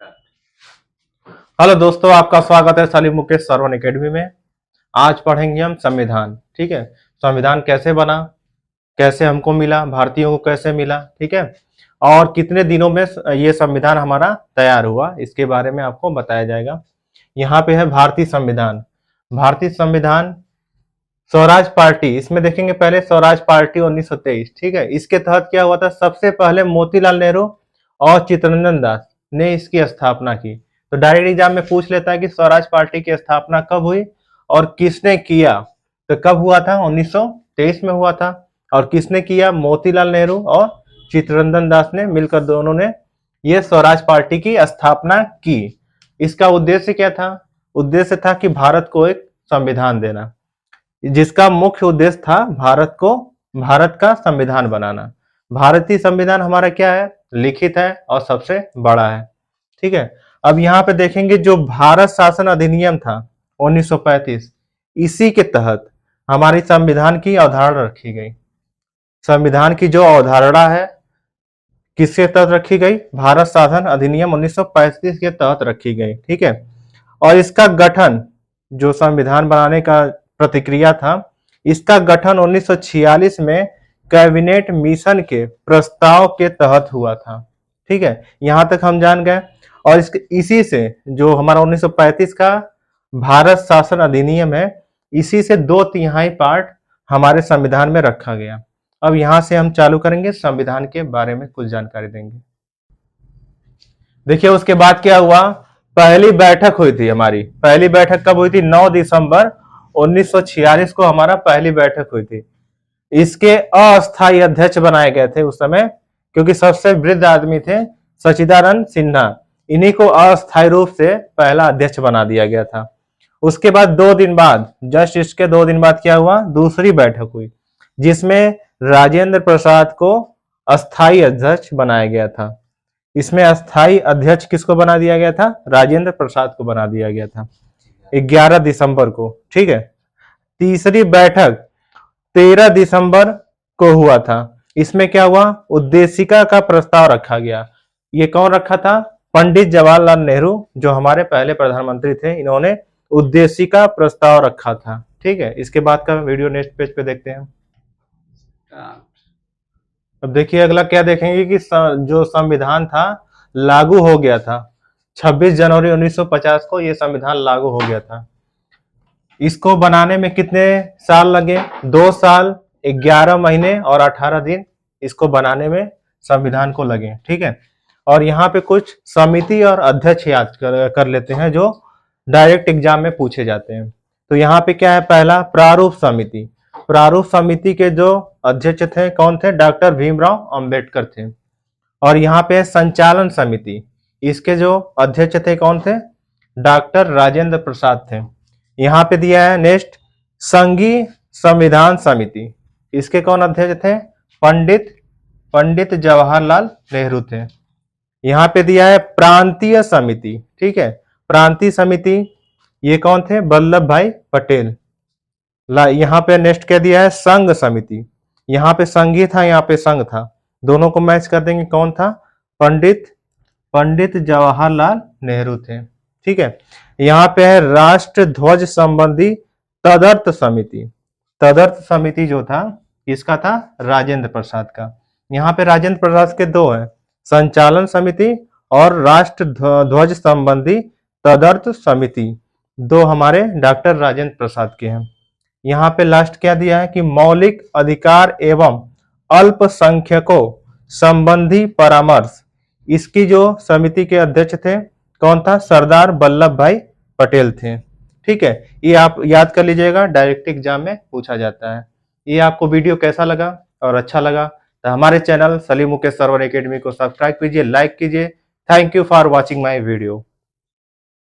Hello दोस्तों, आपका स्वागत है सलीम मुकेश श्रवण एकेडमी में। आज पढ़ेंगे हम संविधान। ठीक है, संविधान कैसे बना, कैसे हमको मिला, भारतीयों को कैसे मिला, ठीक है, और कितने दिनों में ये संविधान हमारा तैयार हुआ, इसके बारे में आपको बताया जाएगा। यहाँ पे है भारतीय संविधान। भारतीय संविधान स्वराज पार्टी, इसमें देखेंगे पहले स्वराज पार्टी 1923। ठीक है, इसके तहत क्या हुआ था, सबसे पहले मोतीलाल नेहरू और चित्तरंजन दास ने इसकी स्थापना की। तो डायरेक्ट एग्जाम में पूछ लेता है कि स्वराज पार्टी की स्थापना कब हुई और किसने किया। तो कब हुआ था, 1923 में हुआ था। और किसने किया, मोतीलाल नेहरू और चित्तरंजन दास ने मिलकर दोनों ने यह स्वराज पार्टी की स्थापना की। इसका उद्देश्य क्या था, उद्देश्य था कि भारत को एक संविधान देना, जिसका मुख्य उद्देश्य था भारत का संविधान बनाना। भारतीय संविधान हमारा क्या है, लिखित है और सबसे बड़ा है। ठीक है, अब यहाँ पे देखेंगे जो भारत शासन अधिनियम था 1935, इसी के तहत हमारी संविधान की अवधारणा रखी गई। संविधान की जो अवधारणा है किसके तहत रखी गई, भारत शासन अधिनियम 1935 के तहत रखी गई। ठीक है, और इसका गठन, जो संविधान बनाने का प्रतिक्रिया था, इसका गठन 1946 में कैबिनेट मिशन के प्रस्ताव के तहत हुआ था। ठीक है, यहां तक हम जान गए। और इसी से जो हमारा 1935 का भारत शासन अधिनियम है, इसी से 2/3 पार्ट हमारे संविधान में रखा गया। अब यहां से हम चालू करेंगे, संविधान के बारे में कुछ जानकारी देंगे। देखिए उसके बाद क्या हुआ, पहली बैठक हुई थी हमारी। पहली बैठक कब हुई थी, 9 दिसंबर 1946 को हमारा पहली बैठक हुई थी। इसके अस्थायी अध्यक्ष बनाए गए थे उस समय, क्योंकि सबसे वृद्ध आदमी थे सच्चिदानंद सिन्हा, इन्हीं को अस्थायी रूप से पहला अध्यक्ष बना दिया गया था। उसके बाद 2 दिन बाद, जस्ट इसके 2 दिन बाद क्या हुआ, दूसरी बैठक हुई, जिसमें राजेंद्र प्रसाद को अस्थायी अध्यक्ष बनाया गया था। इसमें अस्थायी अध्यक्ष किसको बना दिया गया था, राजेंद्र प्रसाद को बना दिया गया था 11 दिसंबर को। ठीक है, तीसरी बैठक 13 दिसंबर को हुआ था। इसमें क्या हुआ, उद्देशिका का प्रस्ताव रखा गया। ये कौन रखा था, पंडित जवाहरलाल नेहरू, जो हमारे पहले प्रधानमंत्री थे, इन्होंने उद्देशिका प्रस्ताव रखा था। ठीक है, इसके बाद का वीडियो नेक्स्ट पेज पे देखते हैं। अब देखिए अगला क्या देखेंगे कि जो संविधान था लागू हो गया था 26 जनवरी 1950 को, यह संविधान लागू हो गया था। इसको बनाने में कितने साल लगे, 2 साल 11 महीने और 18 दिन इसको बनाने में संविधान को लगे। ठीक है, और यहाँ पे कुछ समिति और अध्यक्ष याद कर लेते हैं जो डायरेक्ट एग्जाम में पूछे जाते हैं। तो यहाँ पे क्या है, पहला प्रारूप समिति। प्रारूप समिति के जो अध्यक्ष थे कौन थे, डॉक्टर भीमराव अंबेडकर थे। और यहाँ पे संचालन समिति, इसके जो अध्यक्ष थे कौन थे, डॉक्टर राजेंद्र प्रसाद थे। यहाँ पे दिया है नेक्स्ट संघीय संविधान समिति, इसके कौन अध्यक्ष थे, पंडित जवाहरलाल नेहरू थे। यहाँ पे दिया है प्रांतीय समिति। ठीक है, प्रांतीय समिति ये कौन थे, वल्लभ भाई पटेल। यहाँ पे नेक्स्ट क्या दिया है, संघ समिति। यहाँ पे संघीय था, यहाँ पे संघ था, दोनों को मैच कर देंगे, कौन था, पंडित जवाहरलाल नेहरू थे। ठीक है, यहाँ पे है राष्ट्र ध्वज संबंधी तदर्थ समिति। तदर्थ समिति जो था इसका था राजेंद्र प्रसाद का। यहाँ पे राजेंद्र प्रसाद के 2 है, संचालन समिति और राष्ट्र ध्वज संबंधी तदर्थ समिति, 2 हमारे डॉक्टर राजेंद्र प्रसाद के हैं। यहाँ पे लास्ट क्या दिया है कि मौलिक अधिकार एवं अल्पसंख्यकों संबंधी परामर्श, इसकी जो समिति के अध्यक्ष थे कौन था, सरदार वल्लभ भाई पटेल थे। ठीक है, ये आप याद कर लीजिएगा, डायरेक्ट एग्जाम में पूछा जाता है। ये आपको वीडियो कैसा लगा और अच्छा लगा तो हमारे चैनल सलीम मुकेश श्रवण एकेडमी को सब्सक्राइब कीजिए, लाइक कीजिए। Thank you for watching my video.